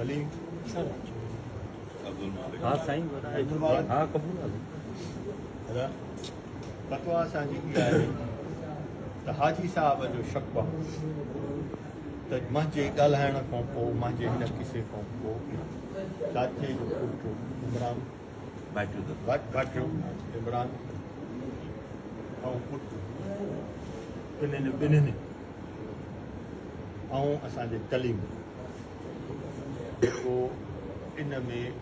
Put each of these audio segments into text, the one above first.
कलीम हाँ साईं हाँ कबूल दादा फतवा असांजी इहा आहे त हाजी साहब जो शकवा त मुंहिंजे ॻाल्हाइण खां पोइ मुंहिंजे हिन किसे खां पोइ चाचे जो पुटु इमरान भाटियो इमरान ऐं पुटु ॿिन्हिनि ऐं असांजे कलीम जेको इन में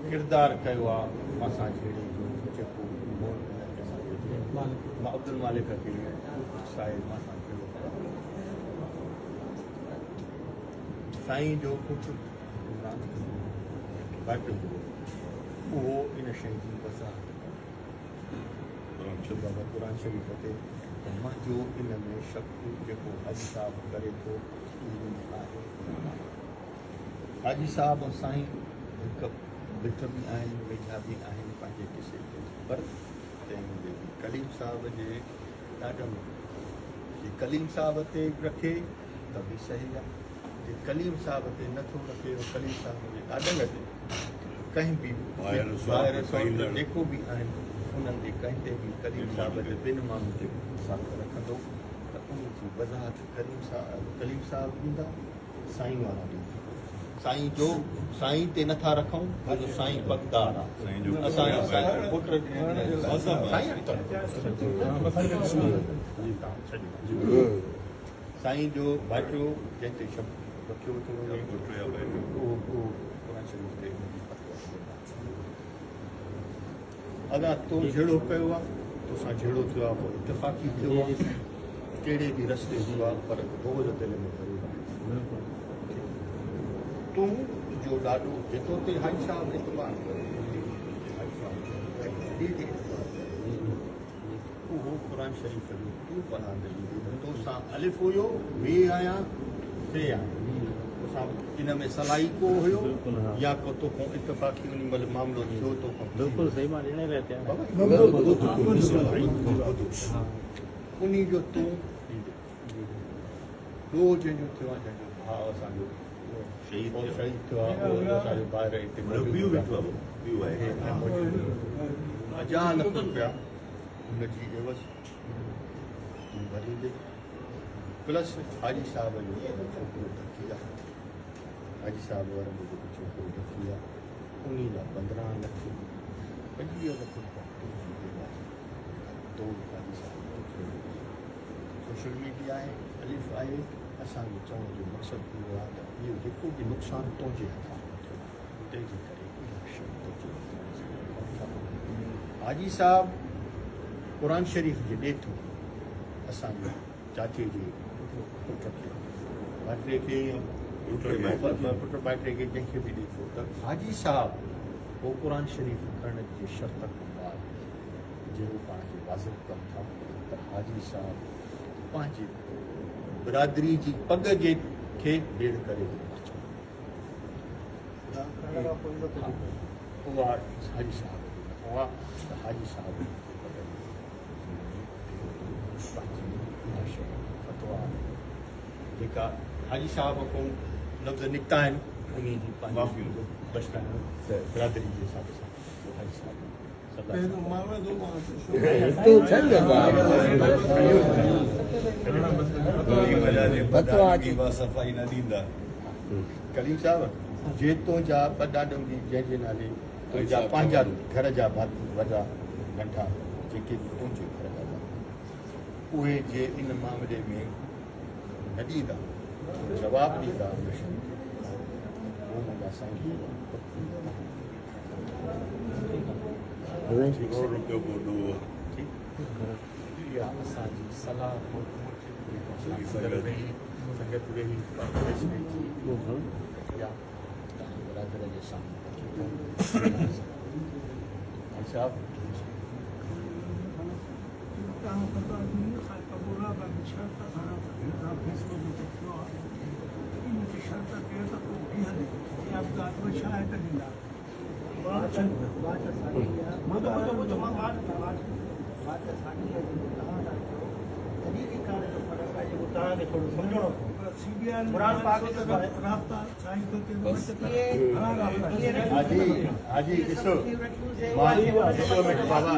किरदारु कयो आहे असां जहिड़े जो जेको मां अब्दुल मालिक खे साहिब मां साईं जो पुटु घटि उहो इन शइ जी वज़ाहत क़ुर शरीफ़ ते मुंहिंजो इन में शक जेको हाजी साहब करे थो आहे हाजी साहब साईं हिकु बिठ बि आहिनि वेझा बि आहिनि पंहिंजे किसे ते पर तंहिं कलीम साहब जे ॾाढो जे कलीम साहब ते रखे त बि सही आहे जे कलीम साहब ते नथो रखे कलीम साहब जे ॾाढनि ते कंहिं बि जेको बि आहिनि उन्हनि जे कंहिं ते बि कलीम साहब जे ॿिनि माण्हुनि ते साथ रखंदो त उन जी वज़ाहत कलीम साहब ॾींदा साईं वारा ॾींदा साईं जो साईं ते नथा रखूं जो साईं पकदार आहे साईं जो भाटियो जंहिंते शब्द रखियो थो वञे अगरि तो जहिड़ो कयो आहे तोसां जहिड़ो थियो आहे पोइ इतफ़ाक़ी थियो आहे कहिड़े बि रस्ते थियो आहे पर बोझ दिल में कयो तूं जो ॾाढो जेको ते हाई साहब इतबार उहो क़ुर शरीफ़ जो तूं पढ़ंदे तोसां अलिफ़ हुयो वे आहियां टे आहियां तोसां इन में सलाई को हुयो या को तोखां इतफ़ाक़ी उन महिल मामिलो थियो तोखां बिल्कुलु सही मां ॾियण रहते उन जो तूं ॿियो जंहिंजो थियो आहे जंहिंजो भाउ असांजो शहीद थियो आहे असांजो ॿाहिर हिते अजाह लख रुपया हुनजी एवज़ भरी ॾे प्लस हाजी साहब जो छोकिरो ढकी आहे हाजी साहब वारो जेको छोकिरो ढकी आहे उन जा 15 लख 25 लख रुपया सोशल मीडिया आहे अलिफ़ आहे असांजो चवण जो मक़सदु इहो आहे त इहो जेको बि नुक़सानु तुंहिंजे हथां थियो तंहिंजे करे हाजी साहब क़ुर शरीफ़ जे ॾे थो असांजे चाचे जे पुट खे भाइटे खे पुट भाइटे खे जंहिंखे बि ॾे थो त हाजी साहब पोइ क़ुर शरीफ़ करण जे शर्त खां बाद जहिड़ो पाण खे वाज़िब कनि था त हाजी साहब पंहिंजे बिरादरी जी पग जे खे ॾेढ करे उहा हाजी साहब हाजी साहब जेका हाजी साहब खां लफ़्ज़ निकिता आहिनि उन जी माफ़ी बचता बिरादरी जे हिसाब सां हाजी साहब कलीम साहब जे तुंहिंजा ॿ ॾाॾनि जंहिंजे नाले तुंहिंजा पंहिंजा घर जा वॾा नंढा जेके बि तुंहिंजे घर जा उहे जे इन मामले में न ॾींदा जवाबु ॾींदा असांजी सलाह संगत वेही बिरादर जे साम्हूं साहब थोरो सम्झणो CBI कुरान पाक में तो है। राब्ता साईं को के बस। हाँ, राब्ता। हाजी ॾिसो He refused मां everyone. हिकु मिंट बाबा